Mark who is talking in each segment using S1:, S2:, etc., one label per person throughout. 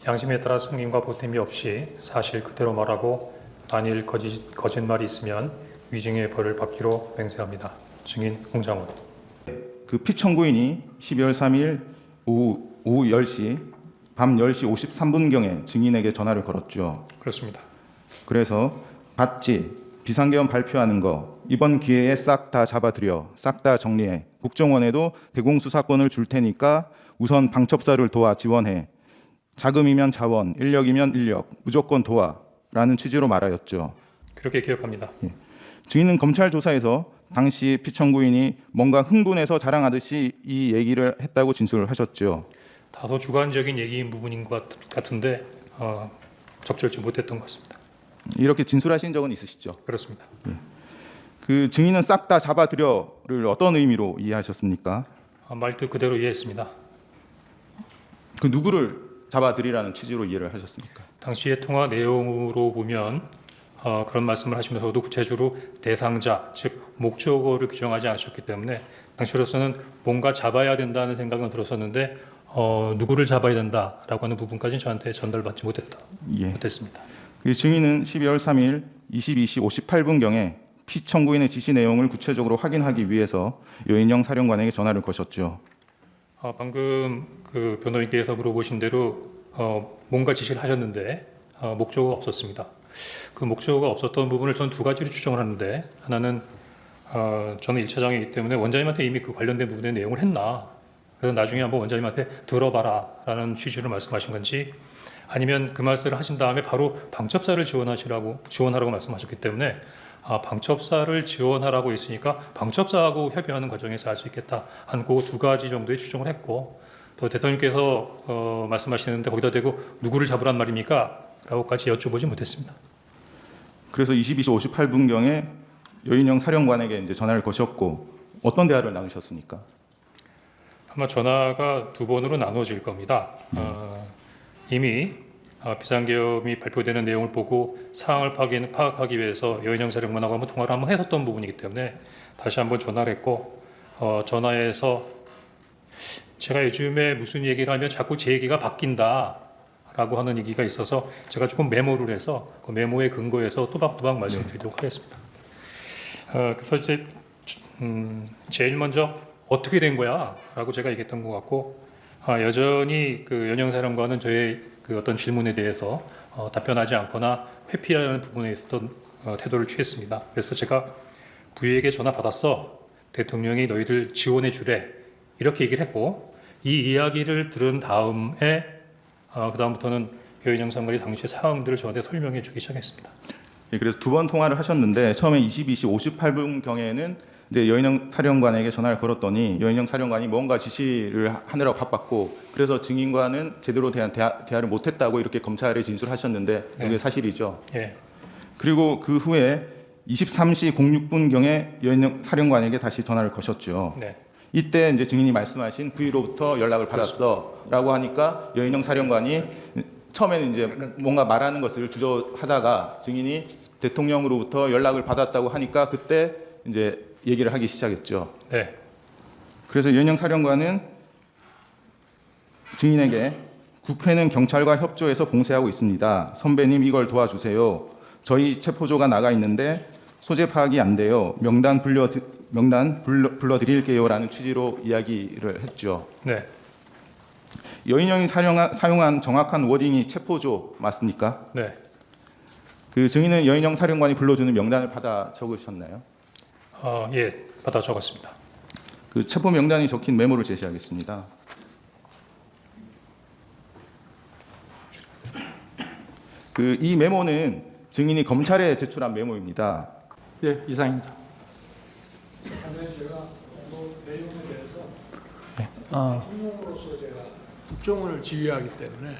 S1: 양심에 따라 숨김과 보탬이 없이 사실 그대로 말하고 만일 거짓말이 있으면 위증의 벌을 받기로 맹세합니다. 증인 홍장훈.
S2: 그 피청구인이 12월 3일 오후 10시, 밤 10시 53분경에 증인에게 전화를 걸었죠.
S1: 그렇습니다.
S2: 그래서 봤지, 비상계엄 발표하는 거 이번 기회에 싹 다 잡아들여, 싹 다 정리해. 국정원에도 대공수사권을 줄 테니까 우선 방첩사를 도와 지원해. 자금이면 자원, 인력이면 인력, 무조건 도와. 라는 취지로 말하였죠.
S1: 그렇게 기억합니다.
S2: 예. 증인은 검찰 조사에서 당시 피청구인이 뭔가 흥분해서 자랑하듯이 이 얘기를 했다고 진술을 하셨죠.
S1: 다소 주관적인 얘기인 부분인 것 같은데 적절치 못했던 것 같습니다.
S2: 이렇게 진술하신 적은 있으시죠?
S1: 그렇습니다.
S2: 예. 그 증인은 싹 다 잡아들여를 어떤 의미로 이해하셨습니까?
S1: 말뜻 그대로 이해했습니다.
S2: 그 누구를 잡아들이라는 취지로 이해를 하셨습니까?
S1: 당시의 통화 내용으로 보면 그런 말씀을 하시면서도 구체적으로 대상자, 즉 목적어를 규정하지 않으셨기 때문에 당시로서는 뭔가 잡아야 된다는 생각은 들었었는데 누구를 잡아야 된다라고 하는 부분까지는 저한테 전달받지 못했습니다.
S2: 그 증인은 12월 3일 22시 58분경에 피청구인의 지시 내용을 구체적으로 확인하기 위해서 여인영 사령관에게 전화를 거셨죠.
S1: 방금 그 변호인께서 물어보신 대로 뭔가 지시를 하셨는데 목적어가 없었습니다. 그 목적어가 없었던 부분을 저는 두 가지로 추정을 하는데, 하나는 저는 1차장이기 때문에 원장님한테 이미 그 관련된 부분의 내용을 했나, 그래서 나중에 한번 원장님한테 들어봐라 라는 취지로 말씀하신 건지, 아니면 그 말씀을 하신 다음에 바로 방첩사를 지원하라고 말씀하셨기 때문에 방첩사를 지원하라고 했으니까 방첩사하고 협의하는 과정에서 알 수 있겠다 하는 그 두 가지 정도의 추정을 했고, 또 대통령께서 말씀하시는데 거기다 대고 누구를 잡으란 말입니까? 라고까지 여쭤보지 못했습니다.
S2: 그래서 22시 58분경에 여인영 사령관에게 이제 전화를 거셨고 어떤 대화를 나누셨습니까?
S1: 아마 전화가 두 번으로 나눠질 겁니다. 이미 비상계엄이 발표되는 내용을 보고 상황을 파악하기 위해서 여인영 사령관하고 한번 통화를 한번 했었던 부분이기 때문에 다시 한번 전화를 했고, 전화해서 제가 요즘에 무슨 얘기를 하면 자꾸 제 얘기가 바뀐다 라고 하는 얘기가 있어서 제가 조금 메모를 해서 그 메모에 근거해서 또박또박 말씀드리도록 하겠습니다. 그래서 이제 제일 먼저 어떻게 된 거야? 라고 제가 얘기했던 것 같고, 여전히 그 여인영 사령관은 저의 그 어떤 질문에 대해서 답변하지 않거나 회피하는 부분에 있었던 태도를 취했습니다. 그래서 제가 부위에게 전화 받았어. 대통령이 너희들 지원해 주래. 이렇게 얘기를 했고, 이 이야기를 들은 다음에 그 다음부터는 여인영 장관이 당시 상황들을 저한테 설명해 주기 시작했습니다.
S2: 예, 그래서 두 번 통화를 하셨는데 처음에 22시 58분경에는 이제 여인영 사령관에게 전화를 걸었더니 여인영 사령관이 뭔가 지시를 하느라고 바빴고 그래서 증인과는 제대로 대한 대화를 못했다고 이렇게 검찰에 진술하셨는데 이게
S1: 네.
S2: 사실이죠.
S1: 예.
S2: 그리고 그 후에 23시 06분경에 여인영 사령관에게 다시 전화를 거셨죠.
S1: 네.
S2: 이때 이제 증인이 말씀하신 부위로부터 연락을 받았어라고 하니까 여인영 사령관이 처음에는 이제 뭔가 말하는 것을 주저하다가 증인이 대통령으로부터 연락을 받았다고 하니까 그때 이제 얘기를 하기 시작했죠.
S1: 네.
S2: 그래서 여인영 사령관은 증인에게 국회는 경찰과 협조해서 봉쇄하고 있습니다. 선배님 이걸 도와주세요. 저희 체포조가 나가 있는데 소재 파악이 안 돼요. 명단 불러드릴게요라는 취지로 이야기를 했죠.
S1: 네.
S2: 여인영이 사용한 정확한 워딩이 체포조 맞습니까?
S1: 네.
S2: 그 증인은 여인영 사령관이 불러주는 명단을 받아 적으셨나요?
S1: 예, 받아 적었습니다.
S2: 그 체포 명단이 적힌 메모를 제시하겠습니다. 그 이 메모는 증인이 검찰에 제출한 메모입니다.
S3: 예, 이상입니다.
S4: 제가 내용에 대해서 대통령으로서 제가 국정원을 지휘하기 때문에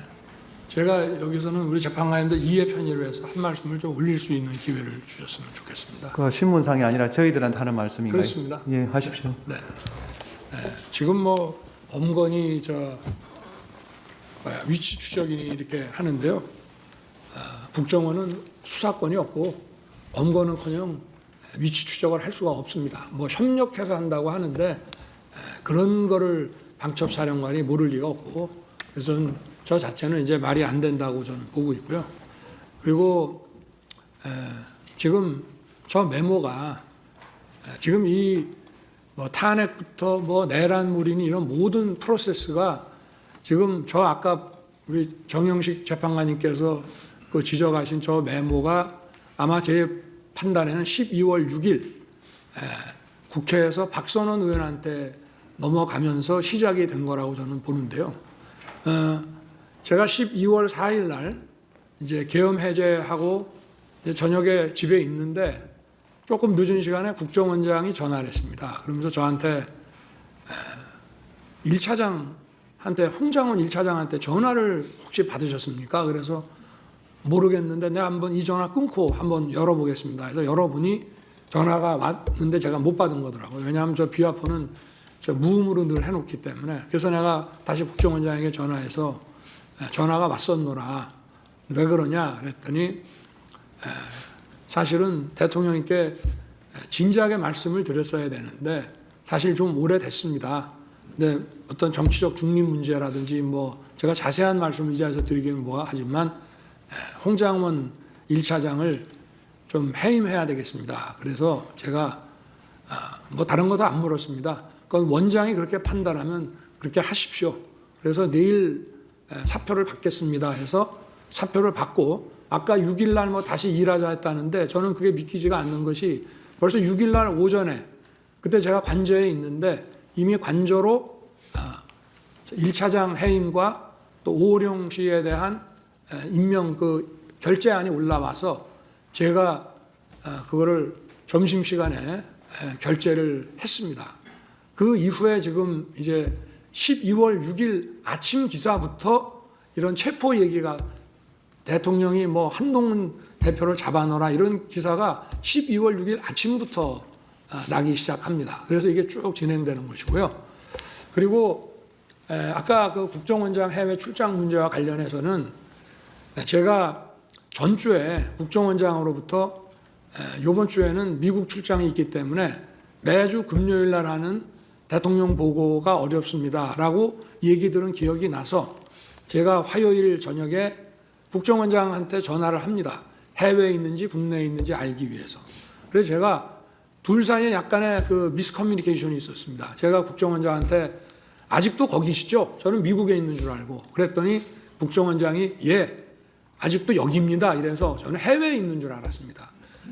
S4: 제가 여기서는 우리 재판관님들 이해 편의를 해서 한 말씀을 좀 올릴 수 있는 기회를 주셨으면 좋겠습니다.
S3: 그 신문상이 아니라 저희들한테 하는 말씀인가요?
S4: 그렇습니다.
S3: 예, 하십시오.
S4: 네. 지금 뭐 범건이 위치 추적이 이렇게 하는데요. 국정원은 수사권이 없고 범건은커녕 위치 추적을 할 수가 없습니다. 뭐 협력해서 한다고 하는데 그런 거를 방첩사령관이 모를 리가 없고, 그래서 저 자체는 이제 말이 안 된다고 저는 보고 있고요. 그리고 지금 저 메모가 지금 이 뭐 탄핵부터 뭐 내란물이니 이런 모든 프로세스가 지금 저 아까 우리 정영식 재판관님께서 그 지적하신 저 메모가 아마 제 판단에는 12월 6일 국회에서 박선원 의원한테 넘어가면서 시작이 된 거라고 저는 보는데요. 제가 12월 4일 날 이제 계엄 해제하고 이제 저녁에 집에 있는데 조금 늦은 시간에 국정원장이 전화를 했습니다. 그러면서 저한테 1차장한테, 홍장원 1차장한테 전화를 혹시 받으셨습니까? 그래서 모르겠는데 내가 한번 이 전화 끊고 한번 열어보겠습니다. 그래서 열어보니 전화가 왔는데 제가 못 받은 거더라고요. 왜냐하면 저 비화폰은 저 무음으로 늘 해놓기 때문에. 그래서 내가 다시 국정원장에게 전화해서 전화가 왔었노라. 왜 그러냐 그랬더니 사실은 대통령님께 진지하게 말씀을 드렸어야 되는데 사실 좀 오래됐습니다. 근데 어떤 정치적 중립 문제라든지 뭐 제가 자세한 말씀을 이 자리에서 드리기는 뭐가 하지만 홍장원 1차장을 좀 해임해야 되겠습니다. 그래서 제가 뭐 다른 것도 안 물었습니다. 그건 원장이 그렇게 판단하면 그렇게 하십시오. 그래서 내일 사표를 받겠습니다 해서 사표를 받고 아까 6일 날 뭐 다시 일하자 했다는데 저는 그게 믿기지가 않는 것이 벌써 6일 날 오전에 그때 제가 관저에 있는데 이미 관저로 1차장 해임과 또 오호령 씨에 대한 임명 그 결재안이 올라와서 제가 그거를 점심시간에 결재를 했습니다. 그 이후에 지금 이제 12월 6일 아침 기사부터 이런 체포 얘기가 대통령이 뭐 한동훈 대표를 잡아넣어라 이런 기사가 12월 6일 아침부터 나기 시작합니다. 그래서 이게 쭉 진행되는 것이고요. 그리고 아까 그 국정원장 해외 출장 문제와 관련해서는 제가 전주에 국정원장으로부터 이번 주에는 미국 출장이 있기 때문에 매주 금요일 날 하는 대통령 보고가 어렵습니다라고 얘기 들은 기억이 나서 제가 화요일 저녁에 국정원장한테 전화를 합니다. 해외에 있는지 국내에 있는지 알기 위해서. 그래서 제가 둘 사이에 약간의 그 미스커뮤니케이션이 있었습니다. 제가 국정원장한테 아직도 거기시죠? 저는 미국에 있는 줄 알고. 그랬더니 국정원장이 예, 아직도 여기입니다. 이래서 저는 해외에 있는 줄 알았습니다.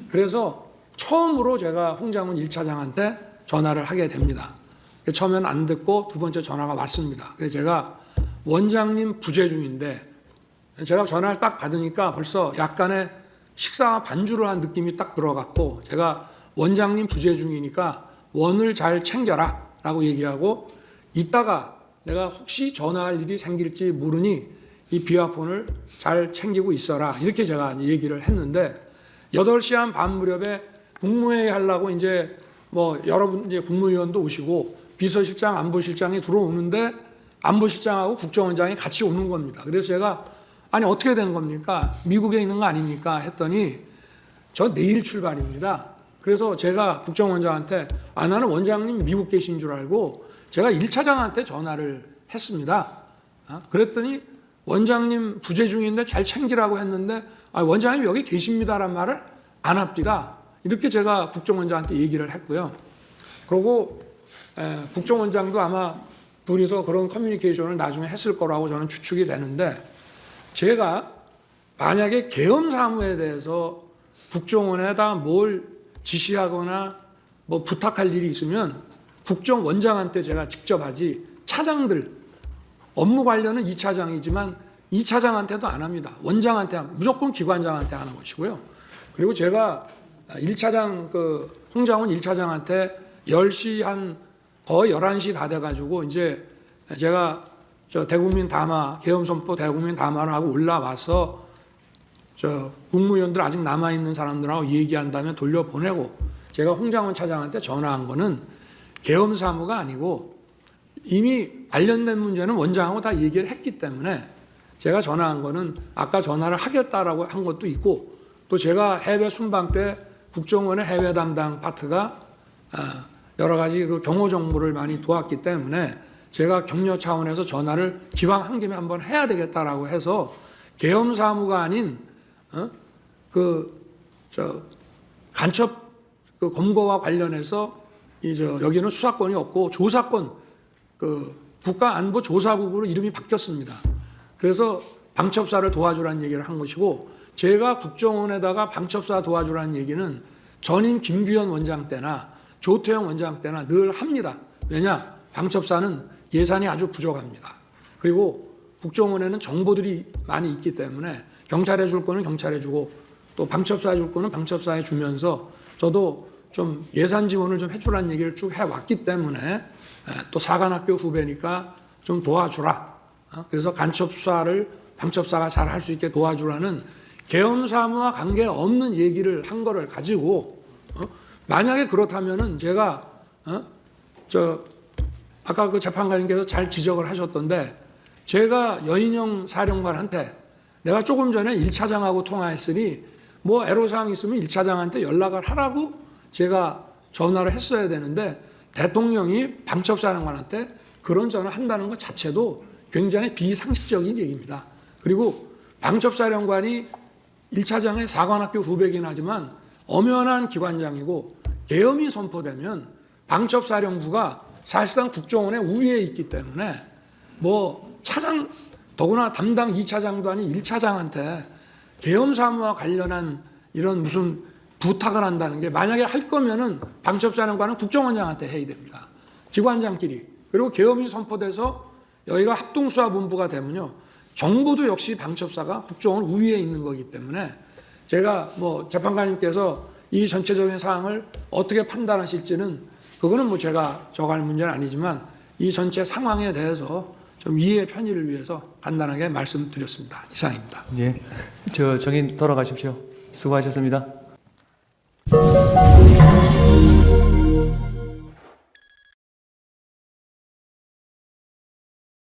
S4: 그래서 처음으로 제가 홍장훈 1차장한테 전화를 하게 됩니다. 처음엔 안 듣고 두 번째 전화가 왔습니다. 그래서 제가 원장님 부재 중인데 제가 전화를 딱 받으니까 벌써 약간의 식사 반주를 한 느낌이 딱 들어갔고 제가 원장님 부재 중이니까 원을 잘 챙겨라 라고 얘기하고 이따가 내가 혹시 전화할 일이 생길지 모르니 이 비화폰을 잘 챙기고 있어라 이렇게 제가 얘기를 했는데 8시 한 반 무렵에 국무회의 하려고 이제 뭐 여러분 이제 국무위원도 오시고 비서실장 안보실장이 들어오는데 안보실장하고 국정원장이 같이 오는 겁니다. 그래서 제가 아니 어떻게 되는 겁니까? 미국에 있는 거 아닙니까? 했더니 저 내일 출발입니다. 그래서 제가 국정원장한테 나는 원장님 미국 계신 줄 알고 제가 1차장한테 전화를 했습니다. 그랬더니 원장님 부재 중인데 잘 챙기라고 했는데 원장님 여기 계십니다란 말을 안 합니다. 이렇게 제가 국정원장한테 얘기를 했고요. 그리고 국정원장도 아마 둘이서 그런 커뮤니케이션을 나중에 했을 거라고 저는 추측이 되는데 제가 만약에 계엄 사무에 대해서 국정원에다 뭘 지시하거나 뭐 부탁할 일이 있으면 국정원장한테 제가 직접 하지 차장들 업무 관련은 2차장이지만 2차장한테도 안 합니다. 원장한테 무조건 기관장한테 하는 것이고요. 그리고 제가 1차장 그 홍장훈 1차장한테 10시 한 거의 11시 다 돼가지고 이제 제가 저 대국민 담화 계엄선포 대국민 담화를 하고 올라와서 저 국무위원들 아직 남아 있는 사람들하고 얘기한 다음에 돌려보내고 제가 홍장훈 차장한테 전화한 거는 계엄 사무가 아니고 이미 관련된 문제는 원장하고 다 얘기를 했기 때문에 제가 전화한 거는 아까 전화를 하겠다라고 한 것도 있고 또 제가 해외 순방 때 국정원의 해외 담당 파트가 여러 가지 그 경호 정보를 많이 도왔기 때문에 제가 격려 차원에서 전화를 기왕 한 김에 한번 해야 되겠다라고 해서 계엄 사무가 아닌 간첩 그 검거와 관련해서 여기는 수사권이 없고 조사권 국가안보조사국으로 이름이 바뀌었습니다. 그래서 방첩사를 도와주라는 얘기를 한 것이고 제가 국정원에다가 방첩사 도와주라는 얘기는 전임 김규현 원장 때나 조태영 원장 때나 늘 합니다. 왜냐? 방첩사는 예산이 아주 부족합니다. 그리고 국정원에는 정보들이 많이 있기 때문에 경찰에 줄 거는 경찰에 주고 또 방첩사에 줄 거는 방첩사에 주면서 저도 좀 예산 지원을 좀 해주라는 얘기를 쭉 해왔기 때문에 또 사관학교 후배니까 좀 도와주라. 그래서 간첩 수사를 방첩사가 잘 할 수 있게 도와주라는 계엄 사무와 관계없는 얘기를 한 거를 가지고 만약에 그렇다면은 제가 아까 그 재판관님께서 잘 지적을 하셨던데 제가 여인영 사령관한테 내가 조금 전에 1차장하고 통화했으니 뭐 애로사항 있으면 1차장한테 연락을 하라고 제가 전화를 했어야 되는데 대통령이 방첩사령관한테 그런 전화를 한다는 것 자체도 굉장히 비상식적인 얘기입니다. 그리고 방첩사령관이 1차장의 사관학교 후배긴 하지만 엄연한 기관장이고 계엄이 선포되면 방첩사령부가 사실상 국정원의 우위에 있기 때문에 뭐 차장 더구나 담당 2차장도 아닌 1차장한테 계엄 사무와 관련한 이런 무슨 부탁을 한다는 게 만약에 할 거면은 방첩사령관은 국정원장한테 해야 됩니다. 기관장끼리. 그리고 계엄이 선포돼서 여기가 합동수사본부가 되면요. 정보도 역시 방첩사가 국정원 우위에 있는 거기 때문에 제가 뭐 재판관님께서 이 전체적인 사항을 어떻게 판단하실지는 그거는 뭐 제가 정할 문제는 아니지만 이 전체 상황에 대해서 좀 이해의 편의를 위해서 간단하게 말씀드렸습니다. 이상입니다.
S3: 예, 정인 돌아가십시오. 수고하셨습니다.